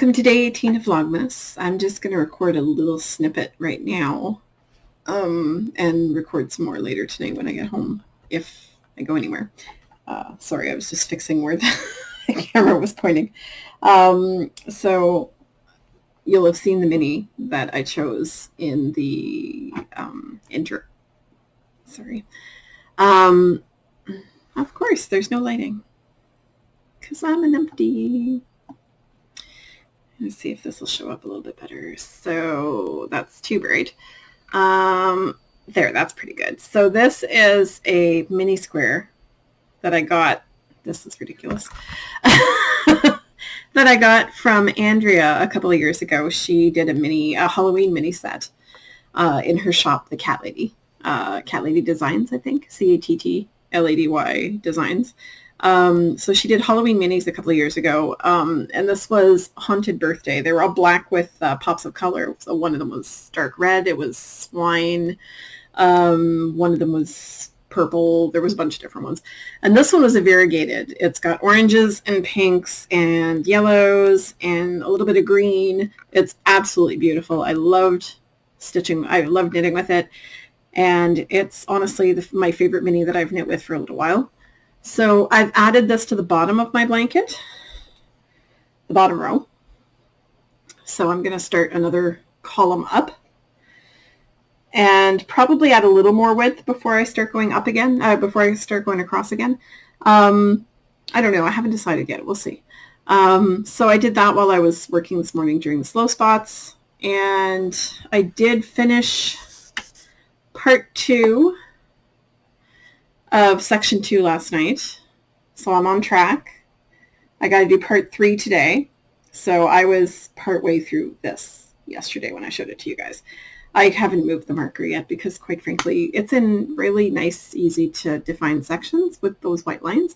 Welcome to day 18 of Vlogmas. I'm just going to record a little snippet right now and record some more later tonight when I get home, if I go anywhere. Sorry, I was just fixing where the camera was pointing. So you'll have seen the mini that I chose in the intro. Sorry. Of course, there's no lighting because I'm an empty. Let's see if this will show up a little bit better. So that's too bright. There, that's pretty good. So this is a mini square that I got. This is ridiculous. That I got from Andrea a couple of years ago. She did a Halloween mini set in her shop, the Cat Lady. Cat Lady Designs, I think. CATTLADY Designs. So she did Halloween minis a couple of years ago, and this was Haunted Birthday. They were all black with pops of color. So one of them was dark red. It was swine. One of them was purple. There was a bunch of different ones. And this one was a variegated. It's got oranges and pinks and yellows and a little bit of green. It's absolutely beautiful. I loved stitching. I loved knitting with it. And it's honestly my favorite mini that I've knit with for a little while. So I've added this to the bottom of my blanket, the bottom row. So I'm going to start another column up and probably add a little more width before I start going up again, before I start going across again. I don't know. I haven't decided yet. We'll see. So I did that while I was working this morning during the slow spots. And I did finish part 2 of section 2 last night. So I'm on track. I got to do part 3 today. So I was partway through this yesterday when I showed it to you guys. I haven't moved the marker yet because, quite frankly, it's in really nice, easy to define sections with those white lines.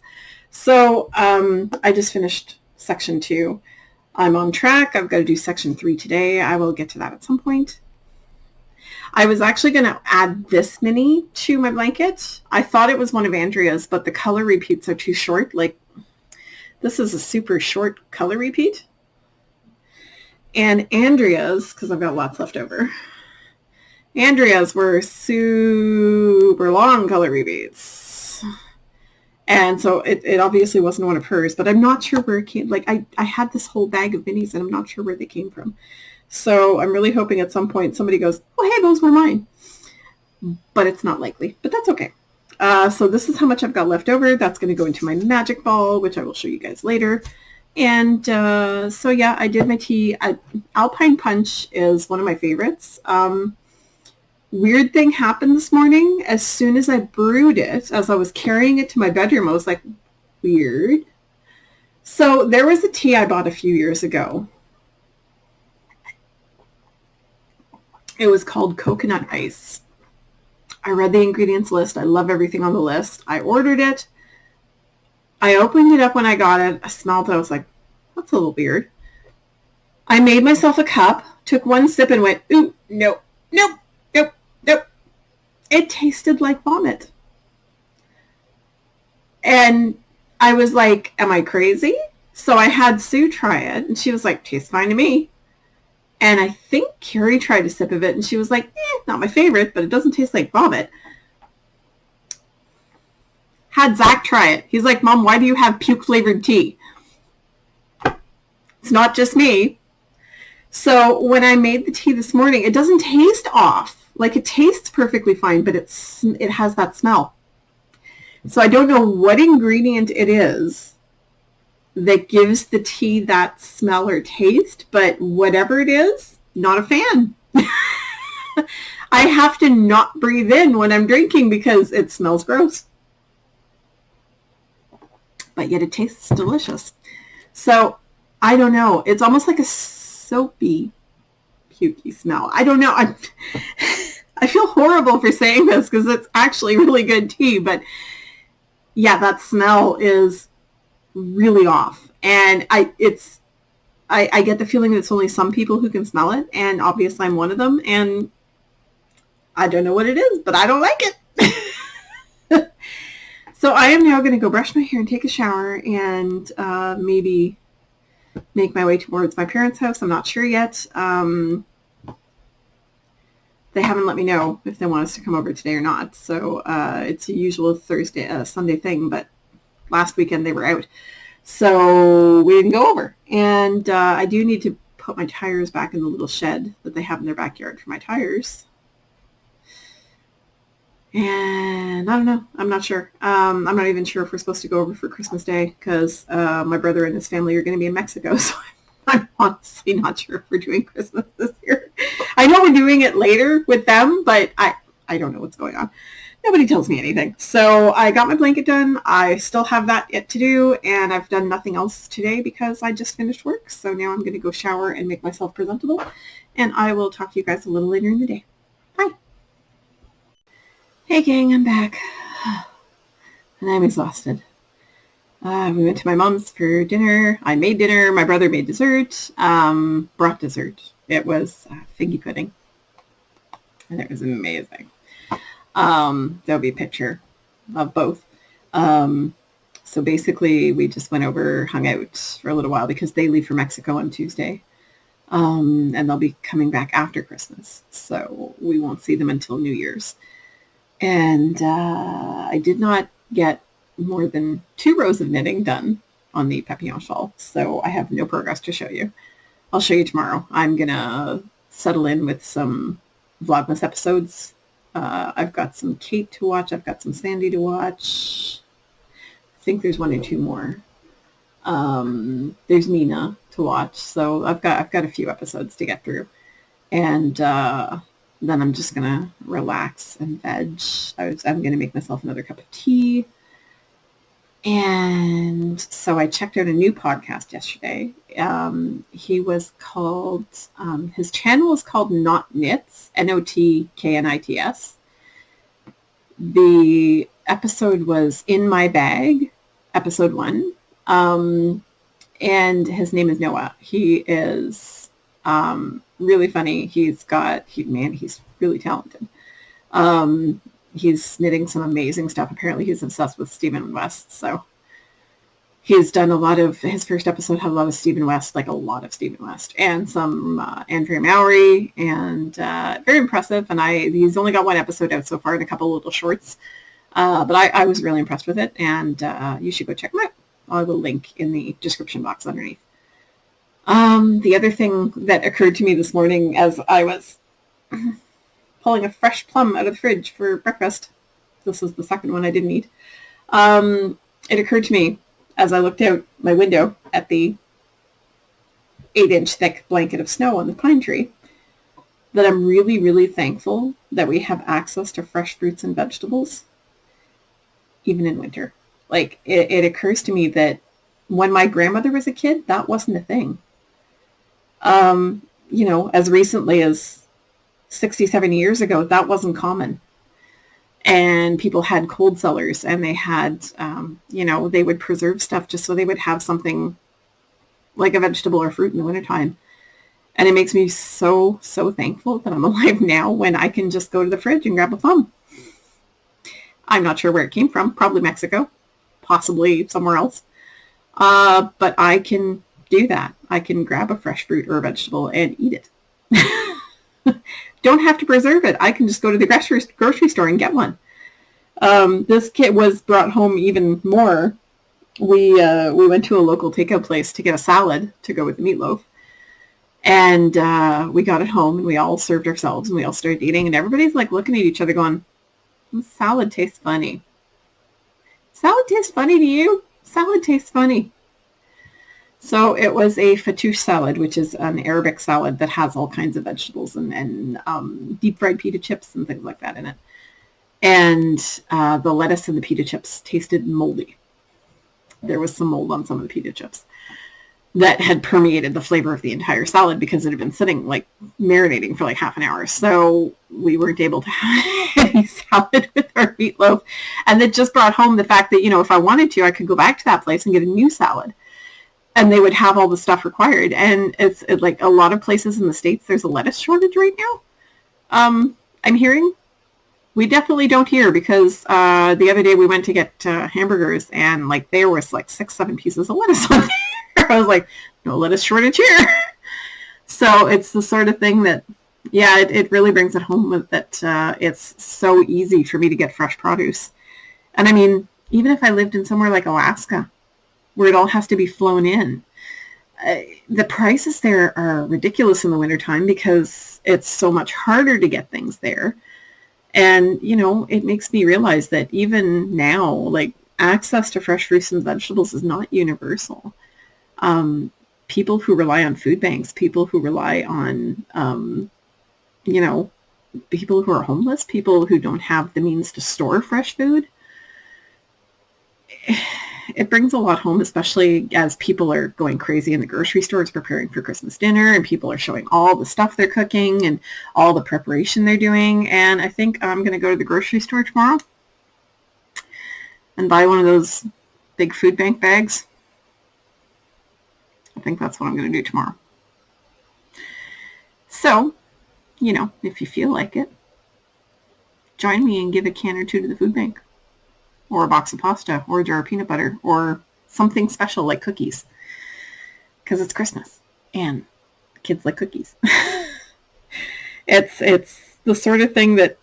So I just finished section 2. I'm on track. I've got to do section 3 today. I will get to that at some point. I was actually going to add this mini to my blanket. I thought it was one of Andrea's, but the color repeats are too short. Like, this is a super short color repeat. And Andrea's, because I've got lots left over, Andrea's were super long color repeats. And so it obviously wasn't one of hers, but I'm not sure where it came. Like, I had this whole bag of minis, and I'm not sure where they came from. So I'm really hoping at some point somebody goes, oh, hey, those were mine. But it's not likely. But that's okay. So this is how much I've got left over. That's going to go into my magic ball, which I will show you guys later. And so, yeah, I did my tea. Alpine Punch is one of my favorites. Weird thing happened this morning. As soon as I brewed it, as I was carrying it to my bedroom, I was like, weird. So there was a tea I bought a few years ago. It was called Coconut Ice. I read the ingredients list. I love everything on the list. I ordered it. I opened it up when I got it. I smelled it. I was like, that's a little weird. I made myself a cup, took one sip and went, ooh, nope, nope, nope, nope. It tasted like vomit. And I was like, am I crazy? So I had Sue try it, and she was like, tastes fine to me. And I think Carrie tried a sip of it, and she was like, not my favorite, but it doesn't taste like vomit. Had Zach try it. He's like, Mom, why do you have puke-flavored tea? It's not just me. So when I made the tea this morning, it doesn't taste off. Like, it tastes perfectly fine, but it has that smell. So I don't know what ingredient it is that gives the tea that smell or taste, but whatever it is, not a fan. I have to not breathe in when I'm drinking because it smells gross. But yet it tastes delicious. So I don't know. It's almost like a soapy, pukey smell. I don't know. I feel horrible for saying this because it's actually really good tea, but yeah, that smell is really off. And I get the feeling that it's only some people who can smell it, and obviously I'm one of them, and I don't know what it is, but I don't like it. So I am now going to go brush my hair and take a shower and maybe make my way towards my parents' house. I'm not sure yet. They haven't let me know if they want us to come over today or not. So it's a usual Sunday thing, but last weekend they were out. So we didn't go over. And I do need to put my tires back in the little shed that they have in their backyard for my tires. And I don't know. I'm not sure. I'm not even sure if we're supposed to go over for Christmas Day because my brother and his family are going to be in Mexico. So I'm honestly not sure if we're doing Christmas this year. I know we're doing it later with them, but I don't know what's going on. Nobody tells me anything. So I got my blanket done. I still have that yet to do, and I've done nothing else today because I just finished work. So now I'm going to go shower and make myself presentable, and I will talk to you guys a little later in the day. Bye. Hey gang, I'm back, and I'm exhausted. We went to my mom's for dinner. I made dinner. My brother made dessert, brought dessert. It was figgy pudding, and it was amazing. There'll be a picture of both. So basically, we just went over, hung out for a little while because they leave for Mexico on Tuesday, and they'll be coming back after Christmas. So we won't see them until New Year's. And I did not get more than 2 rows of knitting done on the papillon shawl, so I have no progress to show you. I'll show you tomorrow. I'm going to settle in with some Vlogmas episodes. I've got some Kate to watch. I've got some Sandy to watch. I think there's 1 or 2 more. There's Nina to watch, so I've got a few episodes to get through. And then I'm just going to relax and veg. I'm going to make myself another cup of tea. And so I checked out a new podcast yesterday. He was called, his channel is called Not Knits, Notknits. The episode was In My Bag, episode 1. And his name is Noah. He is really funny. He's really talented. He's knitting some amazing stuff. Apparently he's obsessed with Stephen West. So he's done his first episode had a lot of Stephen West, and some Andrea Mowry, and very impressive. And he's only got 1 episode out so far and a couple little shorts. But I was really impressed with it, and you should go check him out. I will link in the description box underneath. The other thing that occurred to me this morning as I was pulling a fresh plum out of the fridge for breakfast. This is the second one I didn't eat. It occurred to me as I looked out my window at the 8-inch thick blanket of snow on the pine tree that I'm really, really thankful that we have access to fresh fruits and vegetables, even in winter. Like, it occurs to me that when my grandmother was a kid, that wasn't a thing. As recently as 60, 70 years ago, that wasn't common. And people had cold cellars, and they had, they would preserve stuff just so they would have something like a vegetable or fruit in the wintertime. And it makes me so, so thankful that I'm alive now when I can just go to the fridge and grab a plum. I'm not sure where it came from, probably Mexico, possibly somewhere else. But I can do that. I can grab a fresh fruit or a vegetable and eat it. Don't have to preserve it. I can just go to the grocery store and get one. This kit was brought home even more. We went to a local takeout place to get a salad to go with the meatloaf. And we got it home, and we all served ourselves, and we all started eating, and everybody's like looking at each other going, salad tastes funny. Salad tastes funny to you? Salad tastes funny. So it was a fattoush salad, which is an Arabic salad that has all kinds of vegetables and deep fried pita chips and things like that in it. And the lettuce and the pita chips tasted moldy. There was some mold on some of the pita chips that had permeated the flavor of the entire salad because it had been sitting, like, marinating for like half an hour. So we weren't able to have any salad with our meatloaf. And that just brought home the fact that, if I wanted to, I could go back to that place and get a new salad. And they would have all the stuff required. And it's like a lot of places in the States, there's a lettuce shortage right now. I'm hearing. We definitely don't hear, because the other day we went to get hamburgers, and like there was like 6-7 pieces of lettuce on there. I was like, no lettuce shortage here. So it's the sort of thing that, yeah, it really brings it home with that it's so easy for me to get fresh produce. And I mean, even if I lived in somewhere like Alaska, where it all has to be flown in, the prices there are ridiculous in the wintertime because it's so much harder to get things there. And, you know, it makes me realize that even now, like, access to fresh fruits and vegetables is not universal. People who rely on food banks, people who rely on, you know, people who are homeless, people who don't have the means to store fresh food, it brings a lot home, especially as people are going crazy in the grocery stores preparing for Christmas dinner, and people are showing all the stuff they're cooking and all the preparation they're doing. And I think I'm going to go to the grocery store tomorrow and buy one of those big food bank bags. I think that's what I'm going to do tomorrow. So, you know, if you feel like it, join me and give a can or two to the food bank, or a box of pasta, or a jar of peanut butter, or something special like cookies, because it's Christmas and kids like cookies. It's the sort of thing that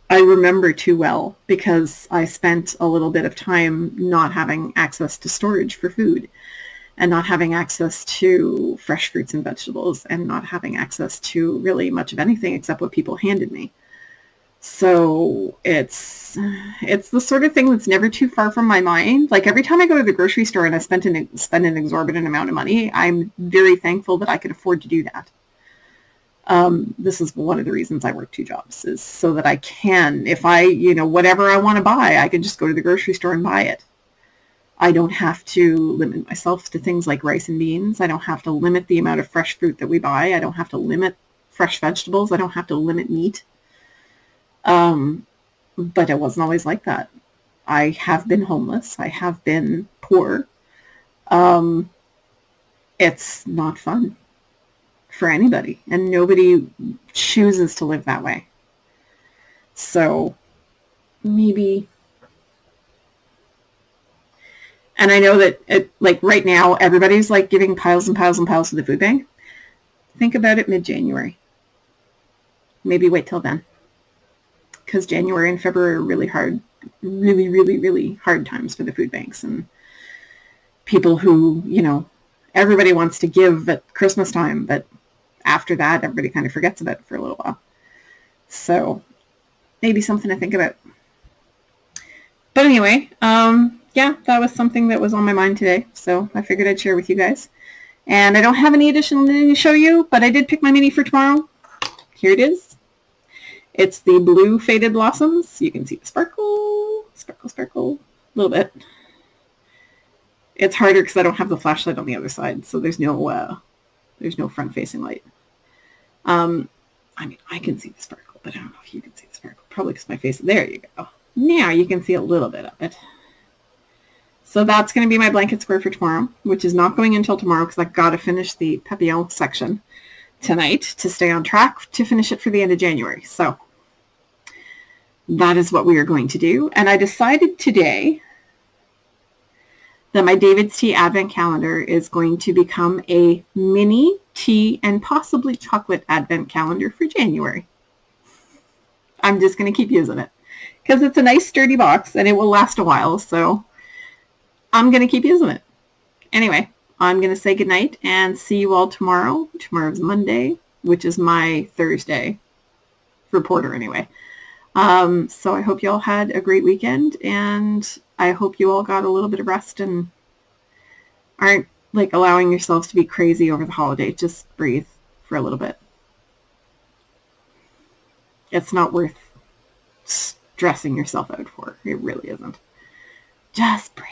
I remember too well because I spent a little bit of time not having access to storage for food, and not having access to fresh fruits and vegetables, and not having access to really much of anything except what people handed me. So it's the sort of thing that's never too far from my mind. Like, every time I go to the grocery store and I spend an exorbitant amount of money, I'm very thankful that I could afford to do that. This is one of the reasons I work 2 jobs, is so that I can, if I, you know, whatever I want to buy, I can just go to the grocery store and buy it. I don't have to limit myself to things like rice and beans. I don't have to limit the amount of fresh fruit that we buy. I don't have to limit fresh vegetables. I don't have to limit meat. But it wasn't always like that. I have been homeless. I have been poor. It's not fun for anybody, and nobody chooses to live that way. So maybe, and I know that like right now, everybody's like giving piles and piles and piles to the food bank. Think about it mid-January. Maybe wait till then. Because January and February are really hard, really, really, really hard times for the food banks and people who, you know, everybody wants to give at Christmas time, but after that, everybody kind of forgets about it for a little while. So maybe something to think about. But anyway, yeah, that was something that was on my mind today. So I figured I'd share with you guys. And I don't have any additional mini to show you, but I did pick my mini for tomorrow. Here it is. It's the blue faded blossoms. You can see the sparkle, sparkle, sparkle, a little bit. It's harder because I don't have the flashlight on the other side, so there's no front-facing light. I mean, I can see the sparkle, but I don't know if you can see the sparkle. Probably because my face. There you go. Now you can see a little bit of it. So that's going to be my blanket square for tomorrow, which is not going until tomorrow because I've got to finish the papillon section tonight to stay on track to finish it for the end of January. So that is what we are going to do. And I decided today that my David's Tea Advent Calendar is going to become a mini tea and possibly chocolate Advent calendar for January. I'm just going to keep using it because it's a nice sturdy box and it will last a while. So I'm going to keep using it. Anyway, I'm going to say goodnight and see you all tomorrow. Tomorrow's Monday, which is my Thursday for Porter anyway. So I hope you all had a great weekend, and I hope you all got a little bit of rest and aren't like allowing yourselves to be crazy over the holiday. Just breathe for a little bit. It's not worth stressing yourself out for. It really isn't. Just breathe.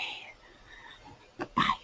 Bye.